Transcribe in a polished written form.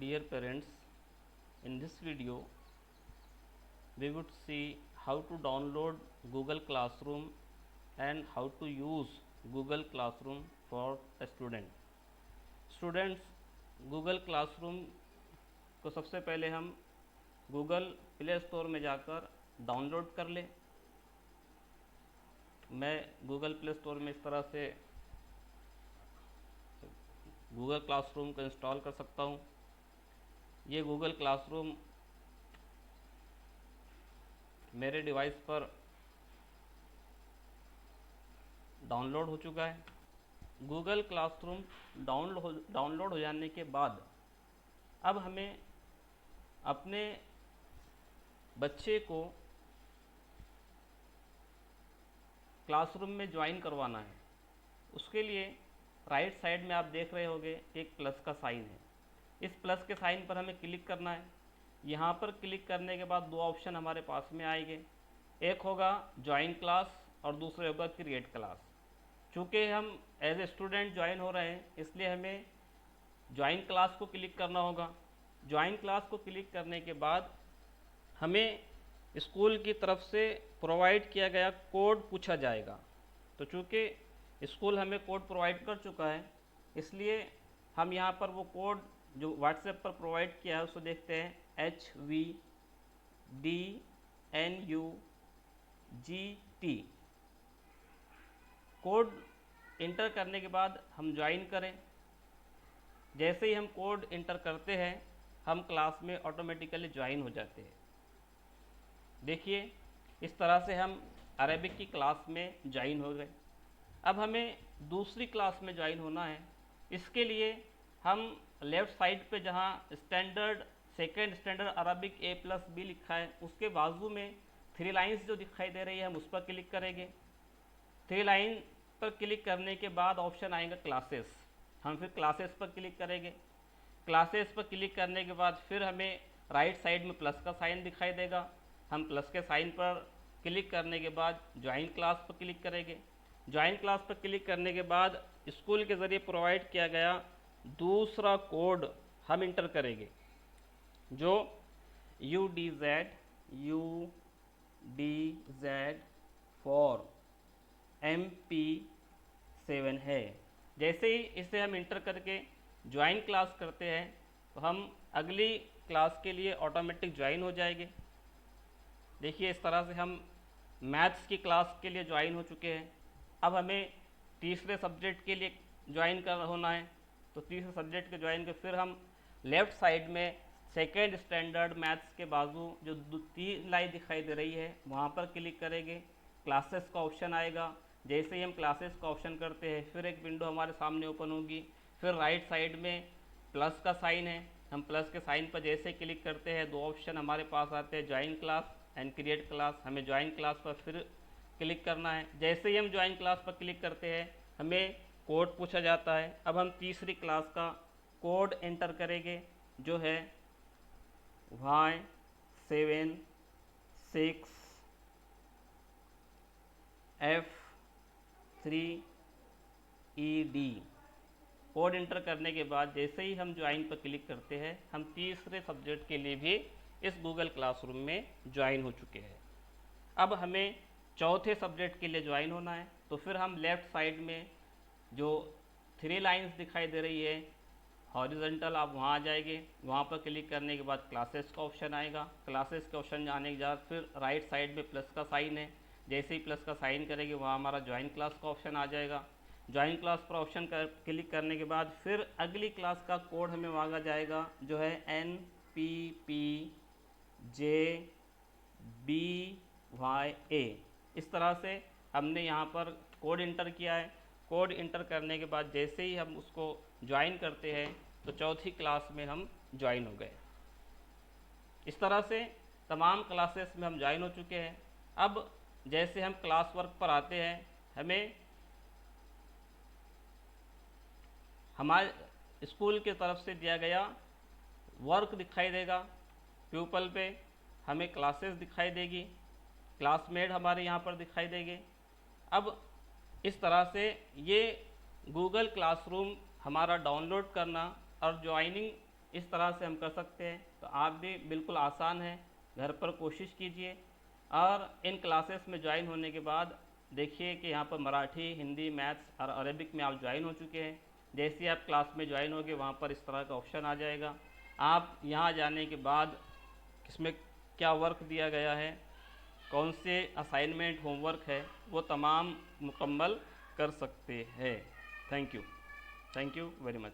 Dear parents, in this video we would see how to download Google Classroom and how to use Google Classroom for a student. Students, Google Classroom को सबसे पहले हम Google play store में जाकर download कर लें। मैं Google play store में इस तरह से गूगल क्लासरूम को इंस्टॉल कर सकता हूँ। ये गूगल क्लासरूम मेरे डिवाइस पर डाउनलोड हो चुका है। गूगल क्लासरूम डाउनलोड हो जाने के बाद अब हमें अपने बच्चे को क्लासरूम में ज्वाइन करवाना है। उसके लिए राइट साइड में आप देख रहे होंगे एक प्लस का साइन है। इस प्लस के साइन पर हमें क्लिक करना है। यहाँ पर क्लिक करने के बाद दो ऑप्शन हमारे पास में आएंगे, एक होगा ज्वाइन क्लास और दूसरे होगा क्रिएट क्लास। चूँकि हम एज ए स्टूडेंट ज्वाइन हो रहे हैं इसलिए हमें ज्वाइन क्लास को क्लिक करना होगा। ज्वाइन क्लास को क्लिक करने के बाद हमें स्कूल की तरफ से प्रोवाइड किया गया कोड पूछा जाएगा। तो चूँकि स्कूल हमें कोड प्रोवाइड कर चुका है इसलिए हम यहाँ पर वो कोड जो व्हाट्सएप पर प्रोवाइड किया है उसको देखते हैं। HVDNUGT कोड इंटर करने के बाद हम ज्वाइन करें। जैसे ही हम कोड इंटर करते हैं हम क्लास में ऑटोमेटिकली ज्वाइन हो जाते हैं। देखिए इस तरह से हम अरेबिक की क्लास में ज्वाइन हो गए। अब हमें दूसरी क्लास में ज्वाइन होना है। इसके लिए हम लेफ़्ट साइड पे जहाँ standard second standard Arabic A+B लिखा है उसके बाजू में 3 लाइन्स जो दिखाई दे रही है हम उस पर क्लिक करेंगे। 3 लाइन पर क्लिक करने के बाद ऑप्शन आएगा क्लासेस। हम फिर क्लासेस पर क्लिक करेंगे। क्लासेस पर क्लिक करने के बाद फिर हमें राइट साइड में प्लस का साइन दिखाई देगा। हम प्लस के साइन पर क्लिक करने के बाद ज्वाइन क्लास पर क्लिक करेंगे। ज्वाइन क्लास पर क्लिक करने के बाद स्कूल के ज़रिए प्रोवाइड किया गया दूसरा कोड हम इंटर करेंगे जो UDZ MP7 है। जैसे ही इसे हम इंटर करके ज्वाइन क्लास करते हैं तो हम अगली क्लास के लिए ऑटोमेटिक ज्वाइन हो जाएंगे। देखिए इस तरह से हम मैथ्स की क्लास के लिए ज्वाइन हो चुके हैं। अब हमें तीसरे सब्जेक्ट के लिए ज्वाइन कर होना है। तो तीसरे सब्जेक्ट के ज्वाइन के फिर हम लेफ़्ट साइड में सेकेंड स्टैंडर्ड मैथ्स के बाजू जो 3 लाइन दिखाई दे रही है वहाँ पर क्लिक करेंगे। क्लासेस का ऑप्शन आएगा। जैसे ही हम क्लासेस का ऑप्शन करते हैं फिर एक विंडो हमारे सामने ओपन होगी। फिर राइट साइड में प्लस का साइन है। हम प्लस के साइन पर जैसे क्लिक करते हैं दो ऑप्शन हमारे पास आते हैं, join class and create class. हमें ज्वाइन क्लास पर फिर क्लिक करना है। जैसे ही हम ज्वाइन क्लास पर क्लिक करते हैं हमें कोड पूछा जाता है। अब हम तीसरी क्लास का कोड एंटर करेंगे जो है Y76F3ED। कोड इंटर करने के बाद जैसे ही हम ज्वाइन पर क्लिक करते हैं हम तीसरे सब्जेक्ट के लिए भी इस गूगल क्लासरूम में ज्वाइन हो चुके हैं। अब हमें चौथे सब्जेक्ट के लिए ज्वाइन होना है। तो फिर हम लेफ़्ट साइड में जो 3 लाइंस दिखाई दे रही है हॉरिजॉन्टल, आप वहाँ आ जाएंगे। वहाँ पर क्लिक करने के बाद क्लासेस का ऑप्शन आएगा। क्लासेस के ऑप्शन आने के बाद फिर राइट साइड में प्लस का साइन है। जैसे ही प्लस का साइन करेंगे वहाँ हमारा ज्वाइन क्लास का ऑप्शन आ जाएगा। ज्वाइन क्लास पर ऑप्शन क्लिक करने के बाद फिर अगली क्लास का कोड हमें मांगा जाएगा जो है NPPJBYA। इस तरह से हमने यहाँ पर कोड इंटर किया है। कोड इंटर करने के बाद जैसे ही हम उसको ज्वाइन करते हैं तो चौथी क्लास में हम ज्वाइन हो गए। इस तरह से तमाम क्लासेस में हम ज्वाइन हो चुके हैं। अब जैसे हम क्लास वर्क पर आते हैं हमें हमारे स्कूल की तरफ से दिया गया वर्क दिखाई देगा। प्यूपल पे हमें क्लासेस दिखाई देगी, क्लासमेट हमारे यहाँ पर दिखाई देंगे। अब इस तरह से ये गूगल क्लासरूम हमारा डाउनलोड करना और ज्वाइनिंग इस तरह से हम कर सकते हैं। तो आप भी बिल्कुल आसान है, घर पर कोशिश कीजिए। और इन क्लासेस में ज्वाइन होने के बाद देखिए कि यहाँ पर मराठी, हिंदी, मैथ्स और अरेबिक में आप ज्वाइन हो चुके हैं। जैसे आप क्लास में ज्वाइन होगे वहाँ पर इस तरह का ऑप्शन आ जाएगा। आप यहाँ जाने के बाद इसमें क्या वर्क दिया गया है, कौन से असाइनमेंट, होमवर्क है, वो तमाम मुकम्मल कर सकते हैं। Thank you very much.